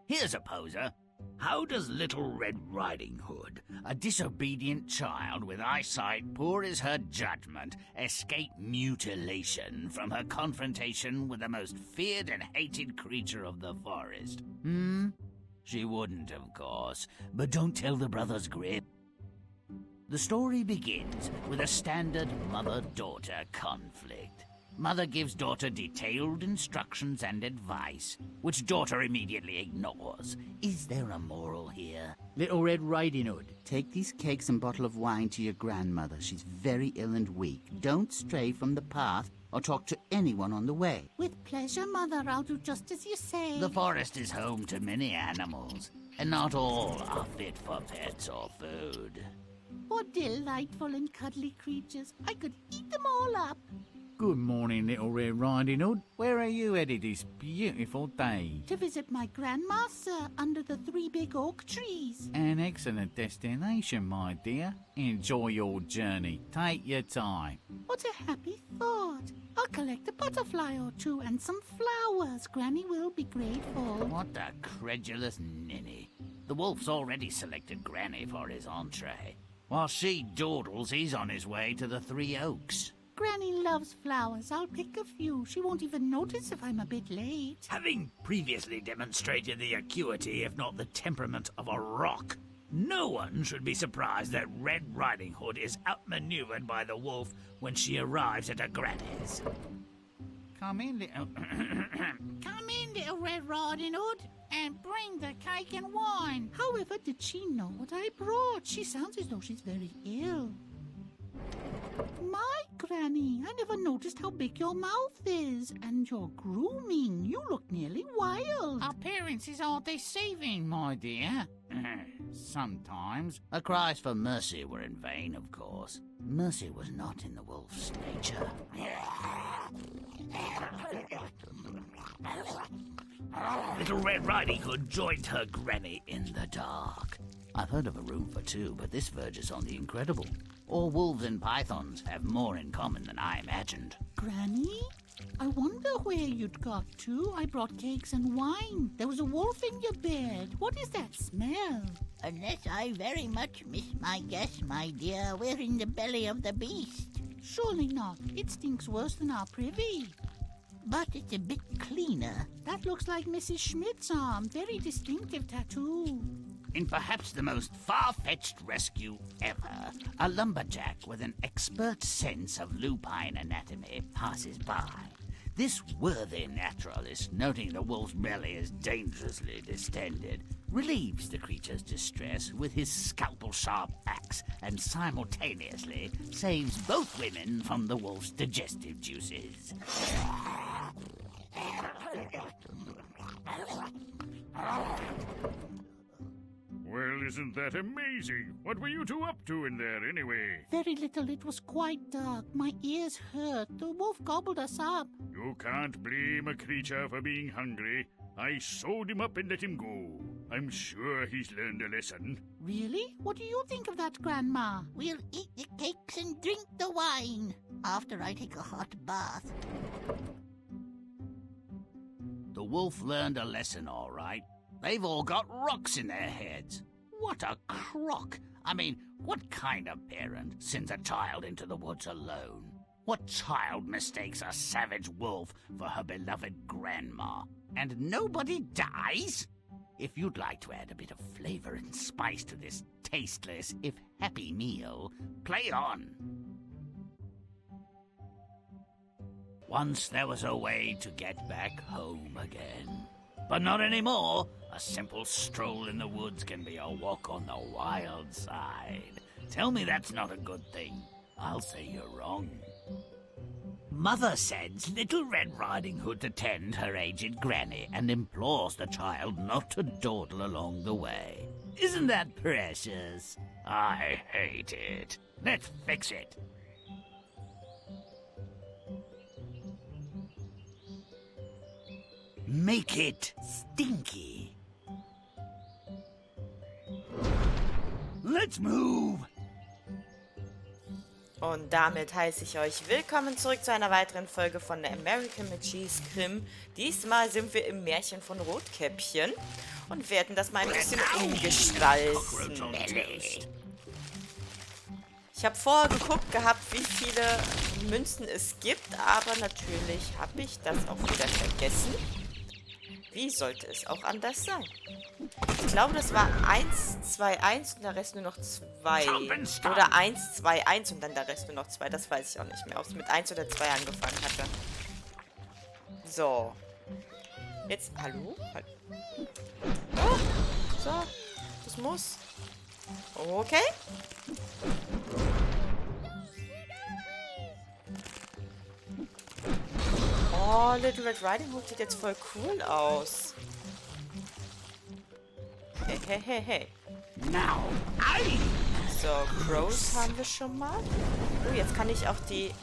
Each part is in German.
Here's a poser. How does Little Red Riding Hood, a disobedient child with eyesight poor as her judgment, escape mutilation from her confrontation with the most feared and hated creature of the forest? She wouldn't, of course, but don't tell the brothers Grimm. The story begins with a standard mother-daughter conflict. Mother gives daughter detailed instructions and advice, which daughter immediately ignores. Is there a moral here? Little Red Riding Hood, take these cakes and bottle of wine to your grandmother. She's very ill and weak. Don't stray from the path or talk to anyone on the way. With pleasure, Mother. I'll do just as you say. The forest is home to many animals, and not all are fit for pets or food. What delightful and cuddly creatures. I could eat them all up. Good morning, Little Red Riding Hood. Where are you headed this beautiful day? To visit my grandma, sir, under the 3 big oak trees. An excellent destination, my dear. Enjoy your journey. Take your time. What a happy thought. I'll collect a butterfly or two and some flowers. Granny will be grateful. What a credulous ninny. The wolf's already selected Granny for his entree. While she dawdles, he's on his way to the 3 Oaks. Granny loves flowers. I'll pick a few. She won't even notice if I'm a bit late. Having previously demonstrated the acuity, if not the temperament, of a rock, no one should be surprised that Red Riding Hood is outmaneuvered by the wolf when she arrives at her granny's. Come in, little... Come in, Little Red Riding Hood, and bring the cake and wine. However, did she know what I brought? She sounds as though she's very ill. My Granny, I never noticed how big your mouth is. And your grooming. You look nearly wild. Appearances are deceiving, my dear. Sometimes. Her cries for mercy were in vain, of course. Mercy was not in the wolf's nature. Little Red Riding Hood joined her granny in the dark. I've heard of a room for 2, but this verges on the incredible. All wolves and pythons have more in common than I imagined. Granny? I wonder where you'd got to. I brought cakes and wine. There was a wolf in your bed. What is that smell? Unless I very much miss my guess, my dear, we're in the belly of the beast. Surely not. It stinks worse than our privy. But it's a bit cleaner. That looks like Mrs. Schmidt's arm. Very distinctive tattoo. In perhaps the most far-fetched rescue ever, a lumberjack with an expert sense of lupine anatomy passes by. This worthy naturalist, noting the wolf's belly is dangerously distended, relieves the creature's distress with his scalpel-sharp axe and simultaneously saves both women from the wolf's digestive juices. Well, isn't that amazing? What were you 2 up to in there, anyway? Very little. It was quite dark. My ears hurt. The wolf gobbled us up. You can't blame a creature for being hungry. I sewed him up and let him go. I'm sure he's learned a lesson. Really? What do you think of that, Grandma? We'll eat the cakes and drink the wine after I take a hot bath. The wolf learned a lesson, all right. They've all got rocks in their heads. What a crock! I mean, what kind of parent sends a child into the woods alone? What child mistakes a savage wolf for her beloved grandma? And nobody dies? If you'd like to add a bit of flavor and spice to this tasteless, if happy meal, play on. Once there was a way to get back home again. But not anymore. A simple stroll in the woods can be a walk on the wild side. Tell me that's not a good thing. I'll say you're wrong. Mother sends Little Red Riding Hood to tend her aged granny and implores the child not to dawdle along the way. Isn't that precious? I hate it. Let's fix it. Make it stinky. Let's move. Und damit heiße ich euch willkommen zurück zu einer weiteren Folge von der American McGee's Grimm. Diesmal sind wir im Märchen von Rotkäppchen und werden das mal ein bisschen umgestalten. Ich habe vorher geguckt gehabt, wie viele Münzen es gibt, aber natürlich habe ich das auch wieder vergessen. Wie sollte es auch anders sein? Ich glaube, das war 1, 2, 1 und der Rest nur noch 2. Oder 1, 2, 1 und dann der Rest nur noch 2. Das weiß ich auch nicht mehr, ob es mit 1 oder 2 angefangen hatte. So. Jetzt, hallo? Oh, so, das muss. Okay. Oh, Little Red Riding Hood sieht jetzt voll cool aus. Hey, hey, hey, hey. Now, I. So, Crows haben wir schon mal. Oh, jetzt kann ich auch die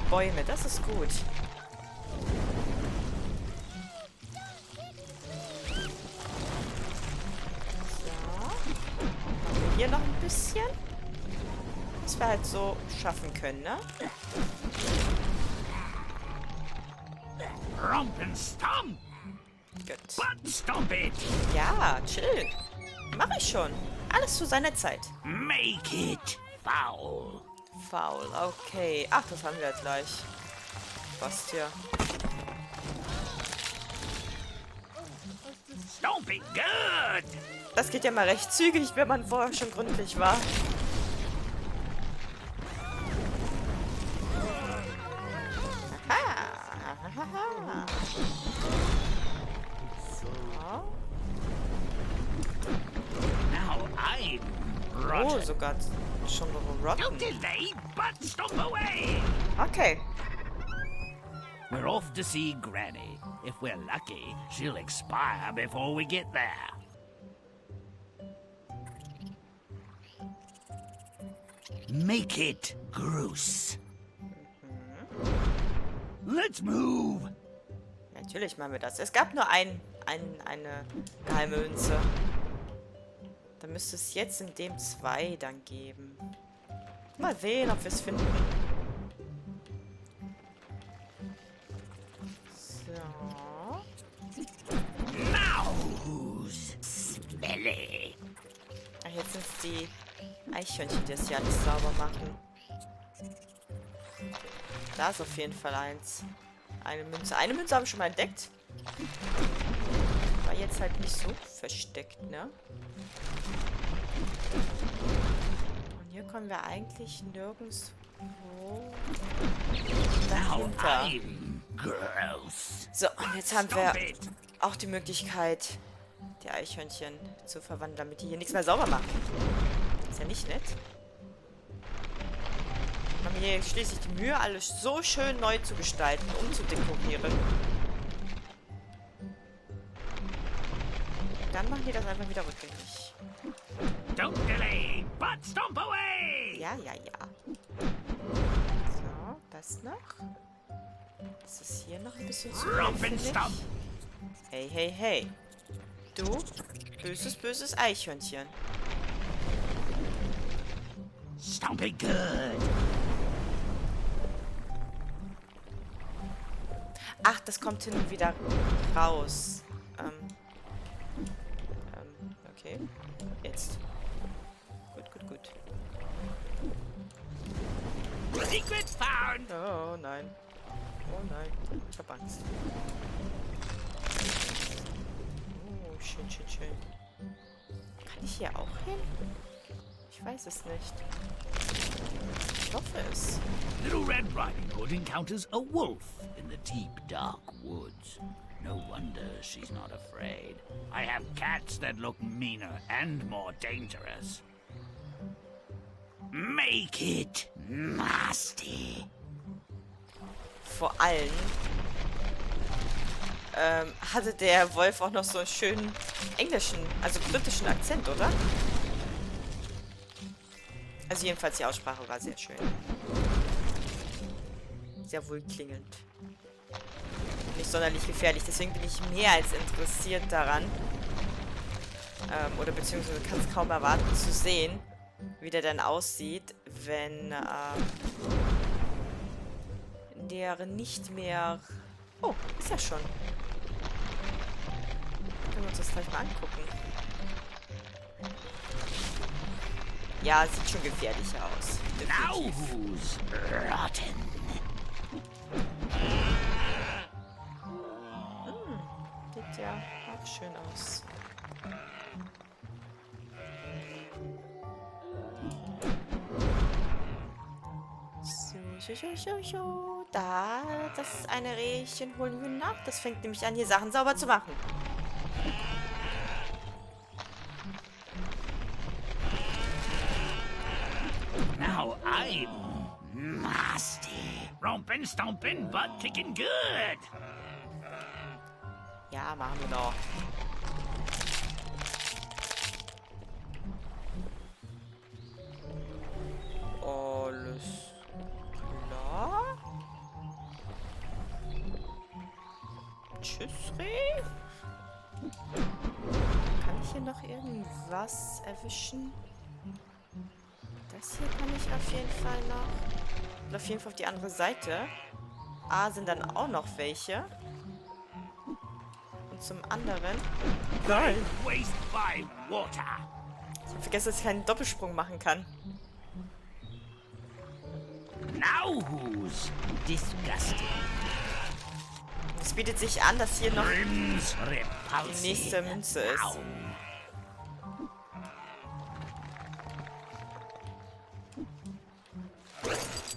Bäume. Das ist gut. So. Machen wir hier noch ein bisschen. Was wir halt so schaffen können, ne? Romp and stomp. Gut. But stop it. Ja, chill. Mach ich schon. Alles zu seiner Zeit. Make it foul. Faul, okay. Ach, das haben wir jetzt gleich. Was hier? Stomp it good. Das geht ja mal recht zügig, wenn man vorher schon gründlich war. Aha. So. Now I'm Oh, rotten. sogar schon rotten. Don't delay, but stomp away. Okay. We're off to see Granny. If we're lucky, she'll expire before we get there. Make it gross. Let's move. Natürlich machen wir das. Es gab nur eine geheime Münze. Da müsste es jetzt in dem 2 dann geben. Mal sehen, ob wir es finden. So. Now who's smelly? Ach, jetzt sind es die Eichhörnchen, die das hier alles sauber machen. Da ist auf jeden Fall eins. Eine Münze. Eine Münze habe ich schon mal entdeckt. War jetzt halt nicht so versteckt, ne? Und hier kommen wir eigentlich nirgendwo dahinter. I'm gross. So, und jetzt haben wir Stop it. auch die Möglichkeit, die Eichhörnchen zu verwandeln, damit die hier nichts mehr sauber machen. Ist ja nicht nett. Wir haben hier schließlich die Mühe, alles so schön neu zu gestalten, umzudekorieren. Dann machen die das einfach wieder rückgängig. Don't delay, but stomp away. Ja, ja, ja. So, das noch. Das ist hier noch ein bisschen zu Romp and auffällig. stomp. Hey, hey, hey. Du, böses, böses Eichhörnchen. Stomp it good. Ach, das kommt hin und wieder raus. Okay. Jetzt. Gut, gut, gut. Secret found. Oh nein. Oh nein. Ich hab Angst. Oh, schön, schön, schön. Kann ich hier auch hin? Ich weiß es nicht. Ich hoffe es. Little Red Riding Hood encounters a wolf in the deep, dark woods. No wonder she's not afraid. I have cats that look meaner and more dangerous. Make it nasty. Vor allem hatte der Wolf auch noch so einen schönen englischen, also britischen Akzent, oder? Also jedenfalls die Aussprache war sehr schön. Sehr wohlklingend. Nicht sonderlich gefährlich, deswegen bin ich mehr als interessiert daran. Oder beziehungsweise kann es kaum erwarten zu sehen, wie der dann aussieht, wenn der nicht mehr... Oh, ist ja schon. Können wir uns das gleich mal angucken. Ja, sieht schon gefährlicher aus. Now who's rotten? Sieht ja auch schön aus. So. Das eine Rehchen holen wir nach. Das fängt nämlich an, hier Sachen sauber zu machen. Now I'm nasty. Rompin', stompin', butt kicking good. Ja, machen wir doch. Alles klar. Tschüss, Reh. Kann ich hier noch irgendwas erwischen? Das hier kann ich auf jeden Fall noch. Ich will auf jeden Fall auf die andere Seite. Sind dann auch noch welche. Und zum anderen... Nein! Waste by water. Ich habe vergessen, dass ich keinen Doppelsprung machen kann. Now who's disgusting? Es bietet sich an, dass hier noch Grimm's die repulsive. nächste Münze ist. Now.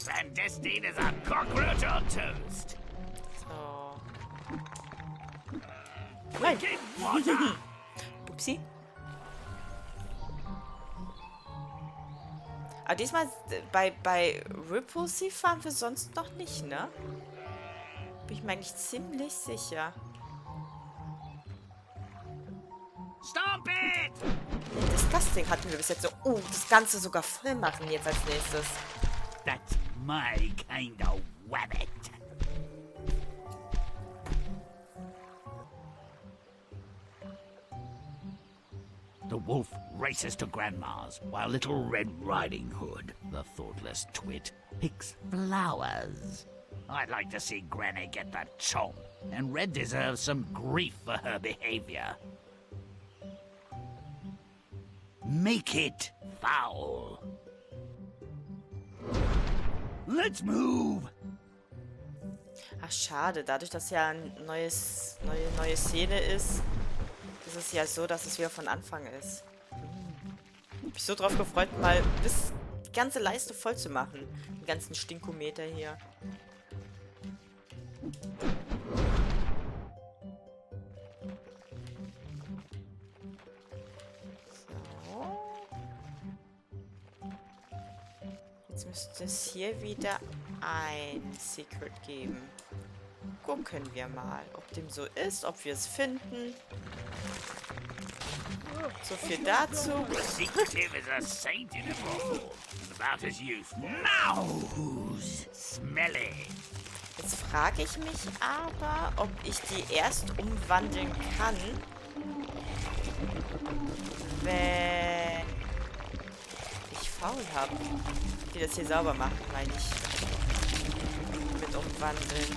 Clandestine is a cockroach on toast. So. Wicked water. Upsi. Aber diesmal bei Repulsive waren wir sonst noch nicht, ne? Bin ich mir eigentlich ziemlich sicher. Stop it! Disgusting hatten wir bis jetzt so. Oh, das Ganze sogar voll machen jetzt als nächstes. That's my kind of wabbit. The wolf races to Grandma's, while Little Red Riding Hood, the thoughtless twit, picks flowers. I'd like to see Granny get that chomp, and Red deserves some grief for her behavior. Make it foul. Let's move. Ach, schade. Dadurch, dass ja eine neue Szene ist, ist es ja so, dass es wieder von Anfang ist. Ich hab mich so drauf gefreut, mal bis die ganze Leiste voll zu machen. Den ganzen Stinkometer hier. So. Jetzt müsste es hier wieder ein Secret geben. Gucken wir mal, ob dem so ist, ob wir es finden. So viel dazu. Secretive is a saint in a bottle, and about as useful. Now who's smelly? Jetzt frage ich mich aber, ob ich die erst umwandeln kann, wenn ich faul habe. Die das hier sauber machen, meine ich. Mit umwandeln.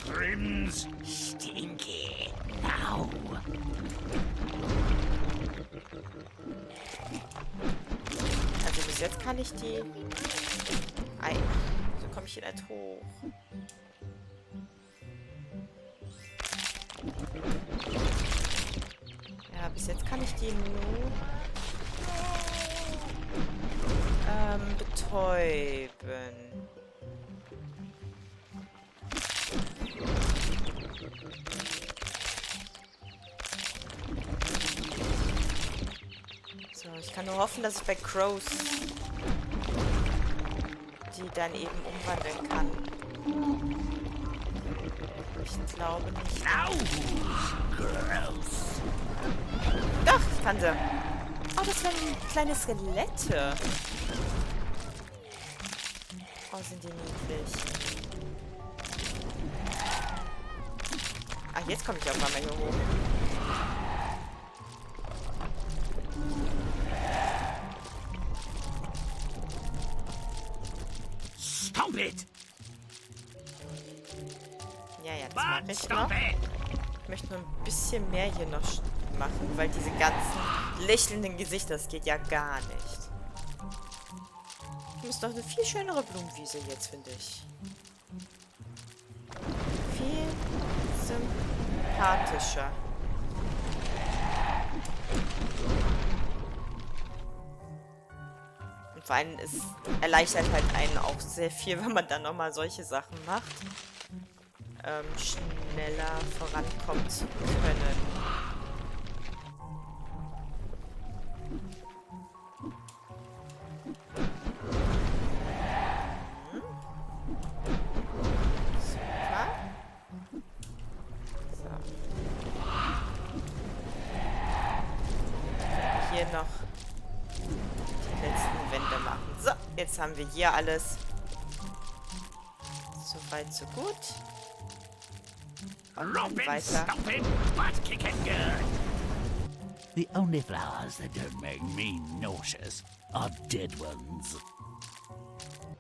Grimm's stinky. Now. Also bis jetzt kann ich die... So komme ich hier nicht hoch. Ja, bis jetzt kann ich die nur betäuben. So, ich kann nur hoffen, dass ich bei Crows die dann eben umwandeln kann. Ich glaube nicht. Doch, ich kann sie. Oh, das waren kleine Skelette. Oh, sind die niedlich. Ach, jetzt komme ich auf einmal hier hoch. Ja, das mache But ich stop noch. it! Ich möchte nur ein bisschen mehr hier noch machen, weil diese ganzen lächelnden Gesichter, das geht ja gar nicht. Das ist doch eine viel schönere Blumenwiese jetzt, finde ich. Viel sympathischer. Und vor allem, es erleichtert halt einen auch sehr viel, wenn man dann nochmal solche Sachen macht. Schneller vorankommen zu können. Super. So. Hier noch die letzten Wände machen. So, jetzt haben wir hier alles. So weit, so gut. Und dann Robin, weiter. stop it! But kick it good! The only flowers that don't make me nauseous are dead ones.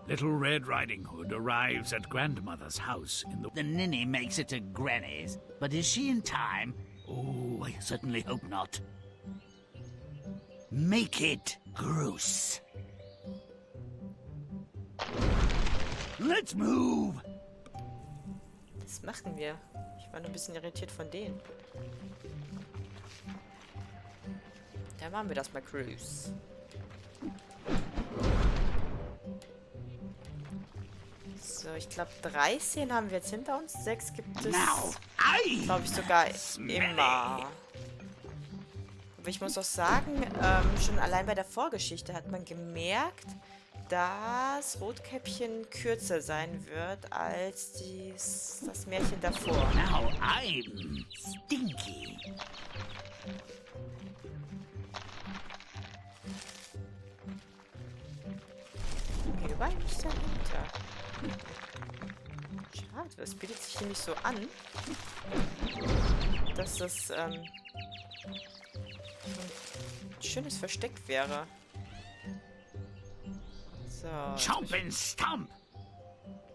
Little Red Riding Hood arrives at grandmother's house in the... The ninny makes it to Granny's, but is she in time? Oh, I certainly hope not. Make it gross. Let's move! Das machen wir. Ich war nur ein bisschen irritiert von denen. Da machen wir das mal, Cruise. So, ich glaube 13 haben wir jetzt hinter uns. 6 gibt es, glaube ich, sogar immer. Aber ich muss auch sagen, schon allein bei der Vorgeschichte hat man gemerkt, dass Rotkäppchen kürzer sein wird als das Märchen davor. Now I'm stinky. Okay, überall nicht dahinter. Schade, es bietet sich nämlich so an, dass das ein schönes Versteck wäre. So. Chomp and stomp!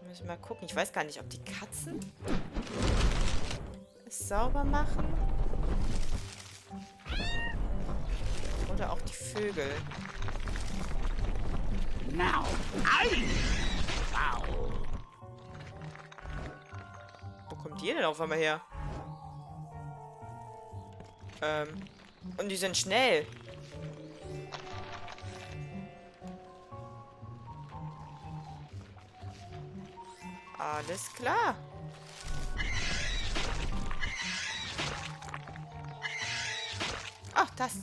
Müssen wir mal gucken. Ich weiß gar nicht, ob die Katzen es sauber machen. Oder auch die Vögel. Now I'm foul. Wo kommt ihr denn auf einmal her? Und die sind schnell. Alles klar. Ach, das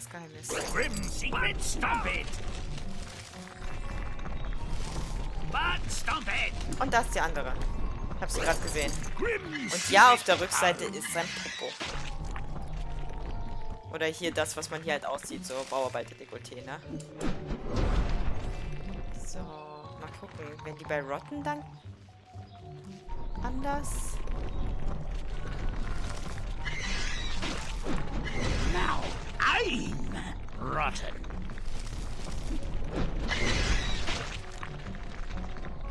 Geheimnis. Grimm secret, stomp it! But stomp it! Und das ist die andere. Ich hab sie gerade gesehen. Grimm Und ja, auf der Rückseite ist sein Popo. Oder hier das, was man hier halt aussieht, so Bauarbeiter-Dekolleté, ne? So, mal gucken. Werden die bei Rotten dann anders? Now I'm rotten.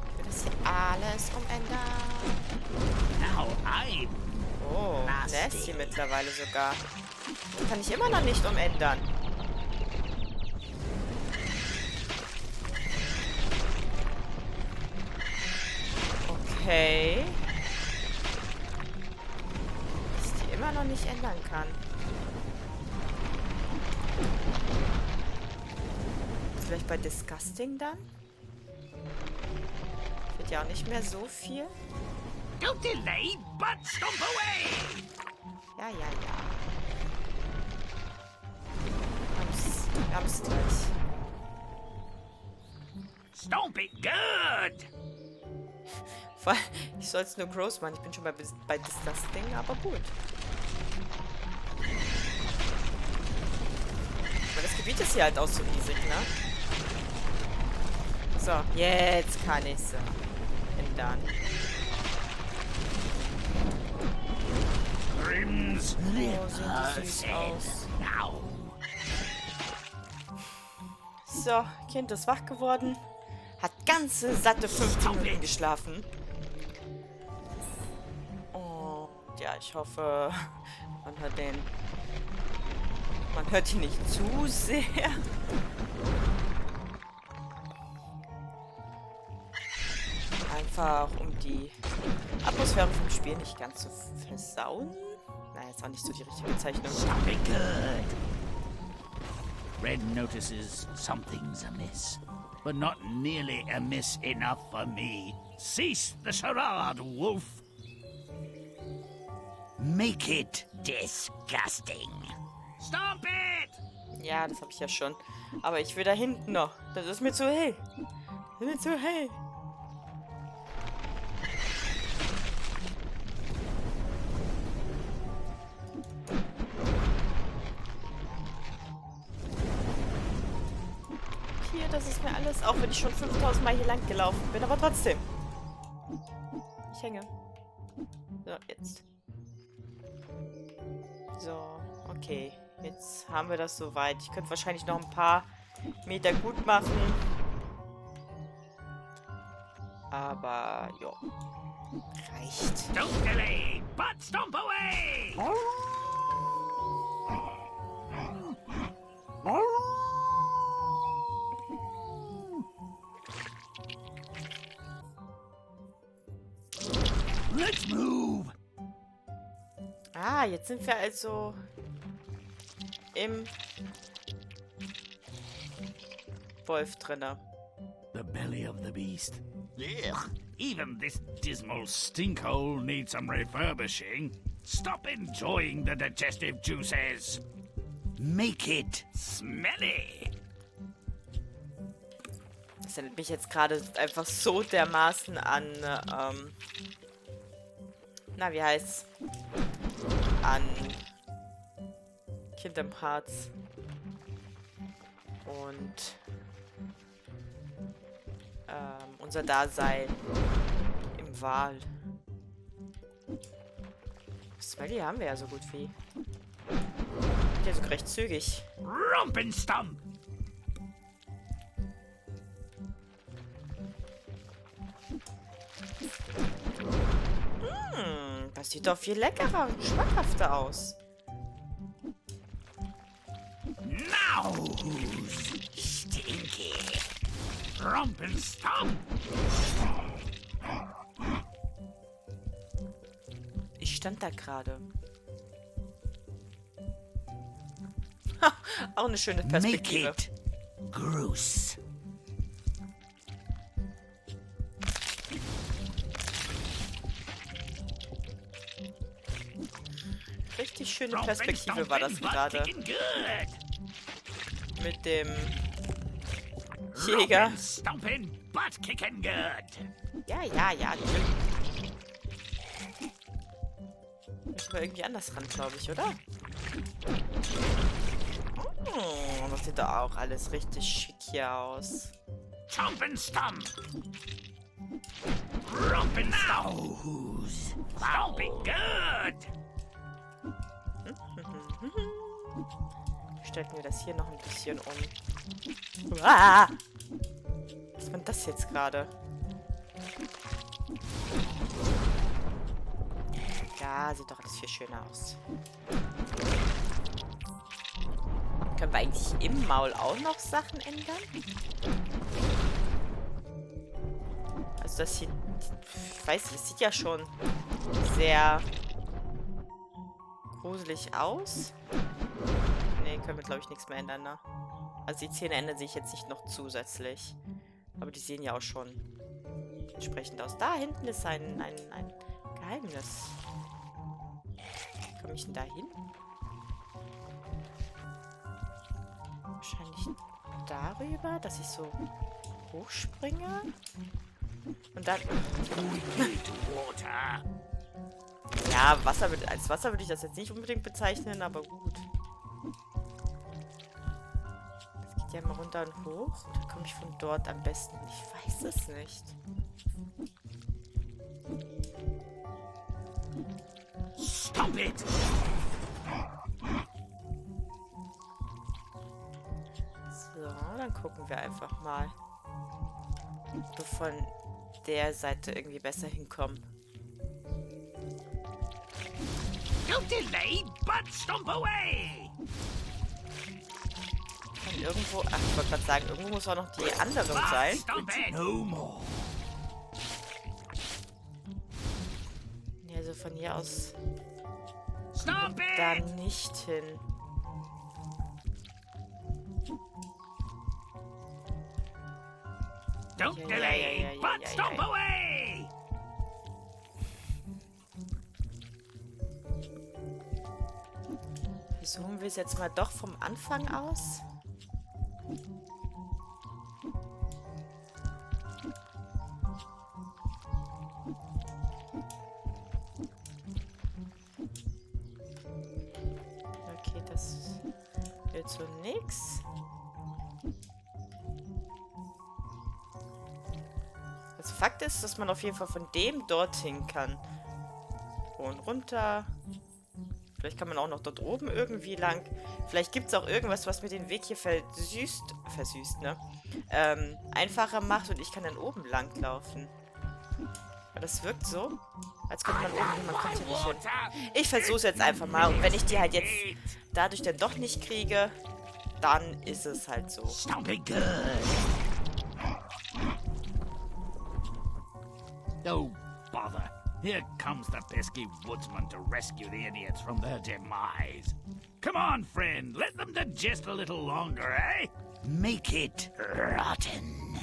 Ich will das hier alles umändern. Now I'm Oh, der ist hier mittlerweile sogar. Die kann ich immer noch nicht umändern. Okay. Dass ich die immer noch nicht ändern kann. Vielleicht bei Disgusting dann? Wird ja auch nicht mehr so viel. don't delay, but stomp away! Ja, ja, ja. Wir haben's gleich. Stomp it good! Ich soll es nur groß machen. Ich bin schon bei Disgusting, aber gut. Aber das Gebiet ist hier halt auch so riesig, ne? So, jetzt kann ich es ändern. Grimm's Oh, sieht die süß aus. now. So, Kind ist wach geworden. Hat ganze satte 15 Minuten geschlafen. ja, ich hoffe, man hört ihn nicht zu sehr. Einfach um die Atmosphäre vom Spiel nicht ganz zu versauen. Naja, ist auch nicht so die richtige Bezeichnung. Stop it good. Red notices something's amiss, but not nearly amiss enough for me. Cease the charade, wolf. Make it disgusting. Stop it! Ja, das habe ich ja schon. Aber ich will da hinten noch. Das ist mir zu hell. Das ist mir zu hell. Hier, das ist mir alles, auch wenn ich schon 5000 Mal hier lang gelaufen bin, aber trotzdem. Ich hänge. So, jetzt. So, okay. Jetzt haben wir das soweit. Ich könnte wahrscheinlich noch ein paar Meter gut machen. Aber, ja. Reicht. Don't delay, but stomp away! Let's move! Ah, jetzt sind wir also im Wolf drinne. The belly of the beast. Ugh, even this dismal stinkhole needs some refurbishing. Stop enjoying the digestive juices. Make it smelly. Das erinnert mich jetzt gerade einfach so dermaßen an, na, wie heißt's? An Kingdom Hearts. Und unser Dasein im Wal. Smelly haben wir ja so gut wie. Der ist sogar recht zügig. Rumpenstump! Das sieht doch viel leckerer und schmackhafter aus. Now who's stinky? Rumpenstump! Ich stand da gerade. Auch eine schöne Perspektive. Make it gross. Richtig schöne Perspektive war das gerade. Mit dem Jäger. Ja, müssen wir irgendwie anders ran, glaube ich, oder? Das sieht doch auch alles richtig schick hier aus. Stomp and stump. Rumpenstump. Stomping good. Stellen wir das hier noch ein bisschen um. Ah! Was war das jetzt gerade? Ja, sieht doch alles viel schöner aus. Können wir eigentlich im Maul auch noch Sachen ändern? Also das sieht... Ich weiß nicht, es sieht ja schon sehr gruselig aus. Nee, können wir, glaube ich, nichts mehr ändern, ne? Also die Zähne ändern sich jetzt nicht noch zusätzlich. Aber die sehen ja auch schon entsprechend aus. Da hinten ist ein Geheimnis. Wie komme ich denn da hin? Wahrscheinlich darüber, dass ich so hochspringe. Und dann... Ja, als Wasser würde ich das jetzt nicht unbedingt bezeichnen, aber gut. Das geht ja mal runter und hoch. Oder komme ich von dort am besten? Ich weiß es nicht. Stop it! So, dann gucken wir einfach mal, ob wir von der Seite irgendwie besser hinkommen. Don't delay, but stomp away! Und irgendwo... Ach, ich wollte gerade sagen, irgendwo muss auch noch die anderen sein. Stomp it! No more. Ja, also von hier aus... Stomp Da it! nicht hin. Don't Ja, delay, ja, ja, but ja, stomp ja. away! Versuchen wir es jetzt mal doch vom Anfang aus. Okay, das wird so nix. Das Fakt ist, dass man auf jeden Fall von dem dorthin kann. Und runter. Vielleicht kann man auch noch dort oben irgendwie lang. Vielleicht gibt es auch irgendwas, was mir den Weg hier versüßt, ne? Einfacher macht und ich kann dann oben lang laufen. Aber das wirkt so, als könnte man oben hin, man kommt hier nicht hin. Ich versuche es jetzt einfach mal. Und wenn ich die halt jetzt dadurch dann doch nicht kriege, dann ist es halt so. Stomp it good! Oh, bother. Here comes the pesky woodsman to rescue the idiots from their demise. Come on, friend, let them digest a little longer, eh? Make it rotten.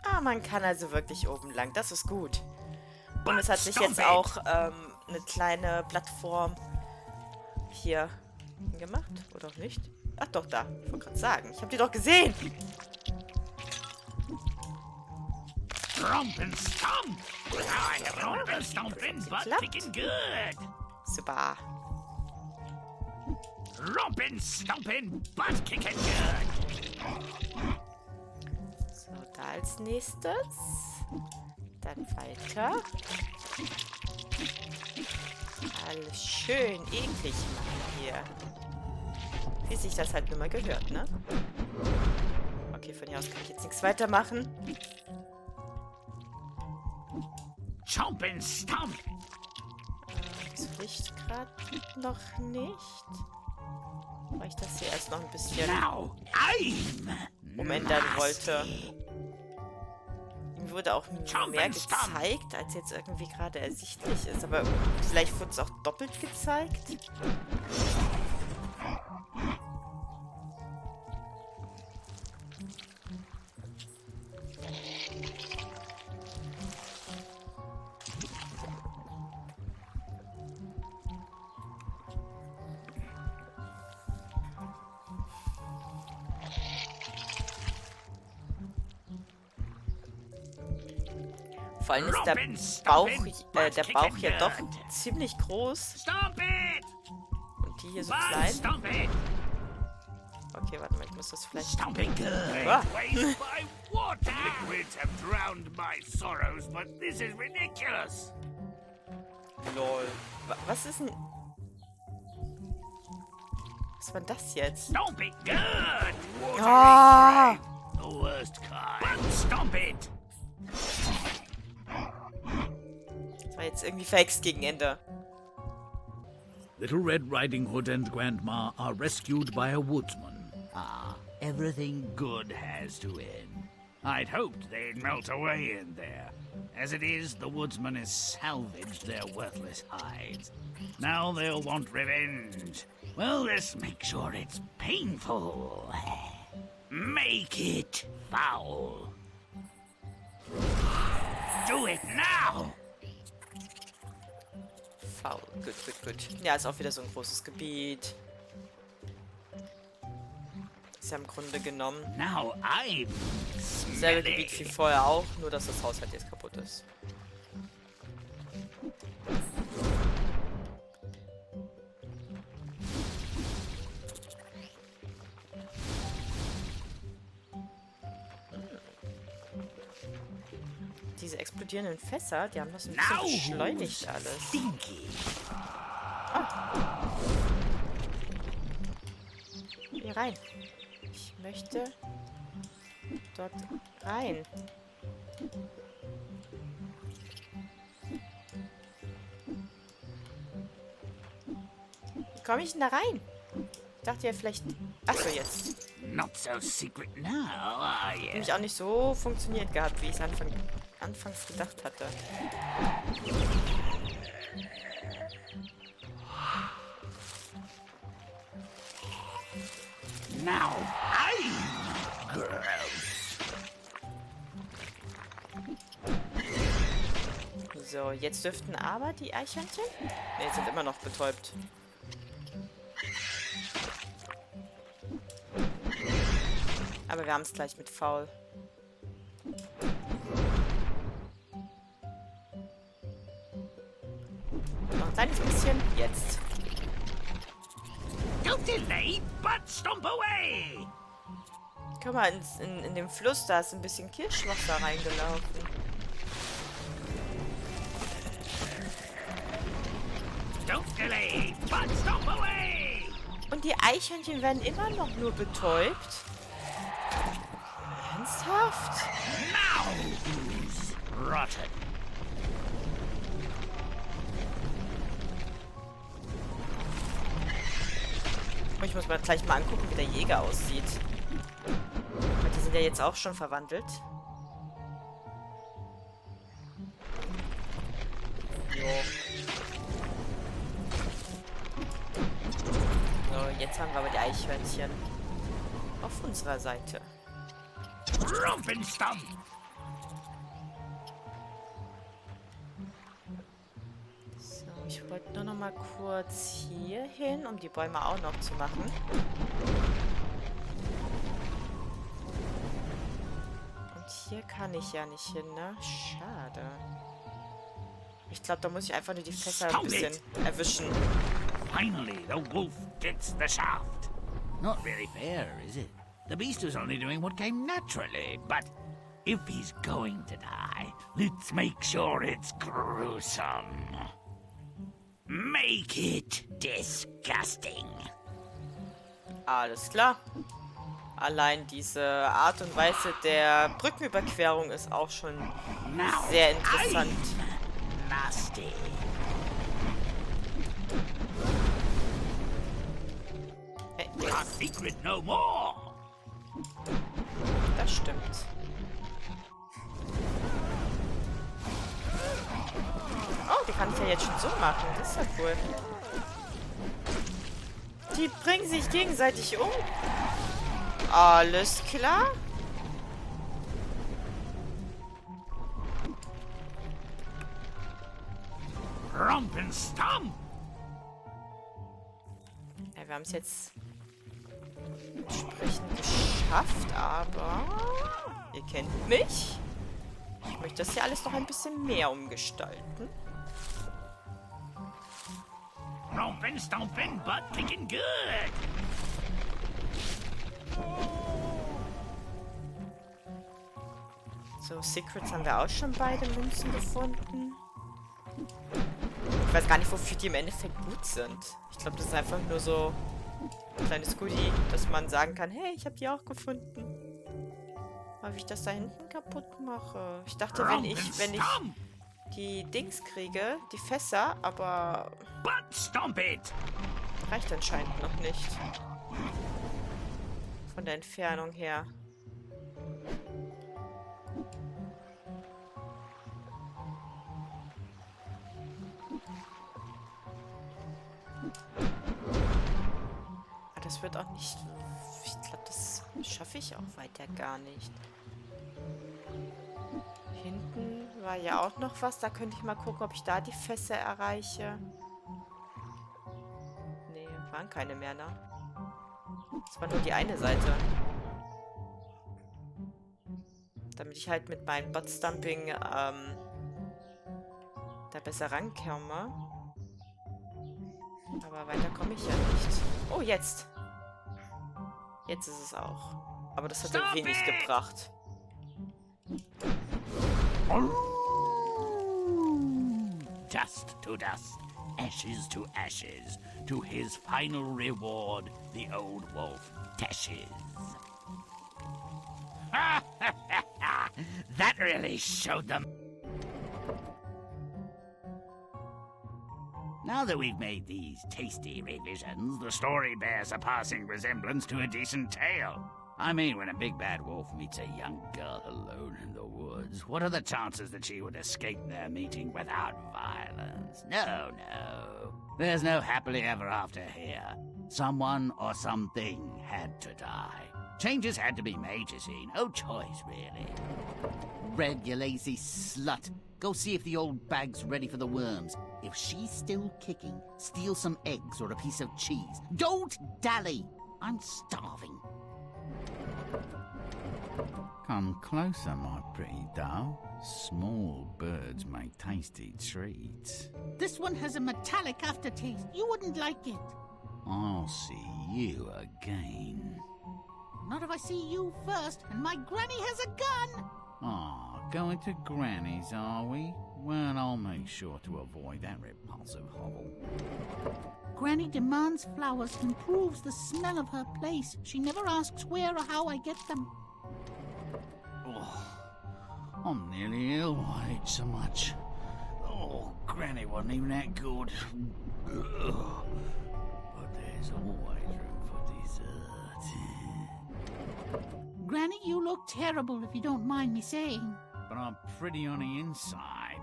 Ah, man kann also wirklich oben lang. Das ist gut. Und es hat sich jetzt auch eine kleine Plattform hier gemacht. Oder auch nicht? Ach doch, da. Ich wollte gerade sagen. Ich habe die doch gesehen. Romp and stomp! I have an order stomping, but kicking good. Super. Rompin', stompin', butt kicking good. So, da als nächstes. Dann weiter. Alles schön eklig machen hier. Wie sich das halt nur mal gehört, ne? Okay, von hier aus kann ich jetzt nichts weitermachen. Chomp and stomp. Das Licht gerade noch nicht. Weil ich das hier erst noch ein bisschen Now, I'm umändern Nase. wollte. Ihm wurde auch mehr gezeigt, als jetzt irgendwie gerade ersichtlich ist. Aber vielleicht wurde es auch doppelt gezeigt. Vor allem ist der Bauch ja doch ziemlich groß. Stomp it! Und die hier so Butt klein. stomp it! Okay, warte mal, ich muss das vielleicht... Stomp it good! Ah. Waste by water! Liquids have drowned my sorrows, but this is ridiculous! Lol. Was ist denn... Was war das jetzt? Stomp it good! Water Ah! is great, the worst kind. Butt stomp it! Das war jetzt irgendwie verhext gegen Ende. Little Red Riding Hood and Grandma are rescued by a woodsman. Ah, everything good has to end. I'd hoped they'd melt away in there. As it is, the woodsman has salvaged their worthless hides. Now they'll want revenge. Well, let's make sure it's painful. Make it foul. Do it now! Faul. Gut, gut, gut. Ja, ist auch wieder so ein großes Gebiet. Ist ja im Grunde genommen Now I'm selbe Gebiet wie smelly. vorher auch, nur dass das Haus halt jetzt kaputt ist. Diese explodierenden Fässer, die haben das ein bisschen Now beschleunigt alles. Stinky. Hier rein. Ich möchte dort rein. komme ich denn da rein? Ich dachte ja vielleicht... Achso, jetzt. Not so secret now, are you? Nämlich auch nicht so funktioniert gehabt, wie ich es anfangs gedacht hatte. Now I'm gross. So, jetzt dürften aber die Eichhörnchen... Ne, sind immer noch betäubt. Aber wir haben es gleich mit faul. Noch ein kleines bisschen. Jetzt. Don't delay, but stomp away. Guck mal, in dem Fluss, da ist ein bisschen Kirschwasser reingelaufen. Don't delay, but stomp away. Und die Eichhörnchen werden immer noch nur betäubt? Ernsthaft? Now who's rotten? Ich muss mir gleich mal angucken, wie der Jäger aussieht. Weil die sind ja jetzt auch schon verwandelt. Jo. So, jetzt haben wir aber die Eichhörnchen auf unserer Seite. Rumpenstump. So, ich wollte nur noch mal kurz hier hin, um die Bäume auch noch zu machen. Und hier kann ich ja nicht hin, ne? Schade. Ich glaube, da muss ich einfach nur die Fässer ein bisschen erwischen. Finally, the wolf gets the shaft. Not really fair, is it? The beast was only doing what came naturally, but if he's going to die, let's make sure it's gruesome. Make it disgusting. Alles klar. Allein diese Art und Weise der Brückenüberquerung ist auch schon sehr interessant. I'm nasty. Hey, A secret no more. das stimmt. Oh, die kann ich ja jetzt schon so machen. Das ist ja cool. Die bringen sich gegenseitig um. Alles klar. Rumpenstump. Ja, wir haben es jetzt entsprechend geschafft, aber ihr kennt mich. Ich möchte das hier alles noch ein bisschen mehr umgestalten. Rumpenstumpin', but kicking good. So, Secrets haben wir auch schon beide Münzen gefunden. Ich weiß gar nicht, wofür die im Endeffekt gut sind. Ich glaube, das ist einfach nur so ein kleines Goodie, dass man sagen kann, hey, ich habe die auch gefunden. Aber wie ich das da hinten kaputt mache. Ich dachte, wenn ich die Dings kriege, die Fässer, aber But stomp it. reicht anscheinend noch nicht. Von der Entfernung her. Aber das wird auch nicht... Ich glaube, das schaffe ich auch weiter gar nicht. Hinten war ja auch noch was. Da könnte ich mal gucken, ob ich da die Fässer erreiche. Nee, waren keine mehr, ne? Das war nur die eine Seite. Damit ich halt mit meinem Buttstumping da besser rankomme. Aber weiter komme ich ja nicht. Oh, jetzt. Jetzt ist es auch. Aber das hat ja wenig gebracht. Dust to dust, ashes to ashes, to his final reward, the old wolf dashes. That really showed them. Now that we've made these tasty revisions, the story bears a passing resemblance to a decent tale. I mean, when a big bad wolf meets a young girl alone in the woods, what are the chances that she would escape their meeting without violence? No. There's no happily ever after here. Someone or something had to die. Changes had to be made, you see. No choice, really. Red, you lazy slut. Go see if the old bag's ready for the worms. If she's still kicking, steal some eggs or a piece of cheese. Don't dally! I'm starving. Come closer, my pretty doll. Small birds make tasty treats. This one has a metallic aftertaste. You wouldn't like it. I'll see you again. Not if I see you first, and my granny has a gun! Going to Granny's, are we? Well, I'll make sure to avoid that repulsive hovel. Granny demands flowers and proves the smell of her place. She never asks where or how I get them. I'm nearly ill. I ate so much. Granny wasn't even that good. But there's always room for dessert. Granny, you look terrible if you don't mind me saying. But I'm pretty on the inside.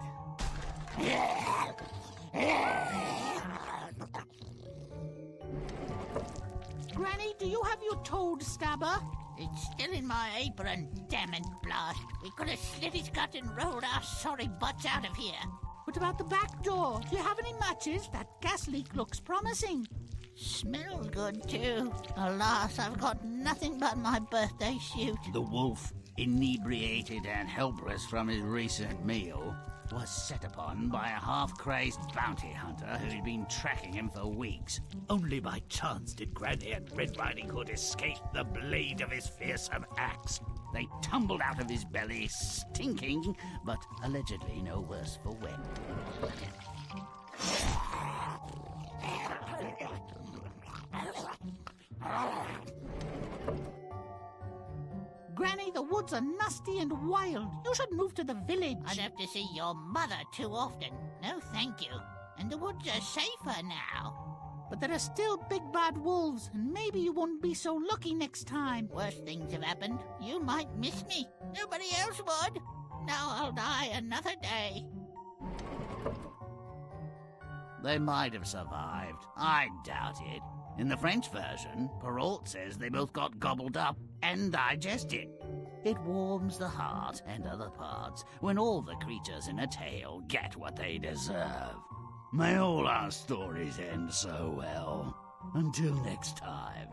Granny, do you have your toad stabber? It's still in my apron, damn it, blast. We could have slit his gut and rolled our sorry butts out of here. What about the back door? Do you have any matches? That gas leak looks promising. Smells good, too. Alas, I've got nothing but my birthday suit. The wolf, inebriated and helpless from his recent meal, was set upon by a half-crazed bounty hunter who'd been tracking him for weeks. Only by chance did Granny and Red Riding Hood escape the blade of his fearsome axe. They tumbled out of his belly, stinking, but allegedly no worse for wear. Granny, the woods are nasty and wild. You should move to the village. I'd have to see your mother too often. No, thank you. And the woods are safer now. But there are still big bad wolves, and maybe you won't be so lucky next time. Worse things have happened. You might miss me. Nobody else would. Now I'll die another day. They might have survived. I doubt it. In the French version, Perrault says they both got gobbled up and digested. It warms the heart and other parts when all the creatures in a tale get what they deserve. May all our stories end so well. Until next time.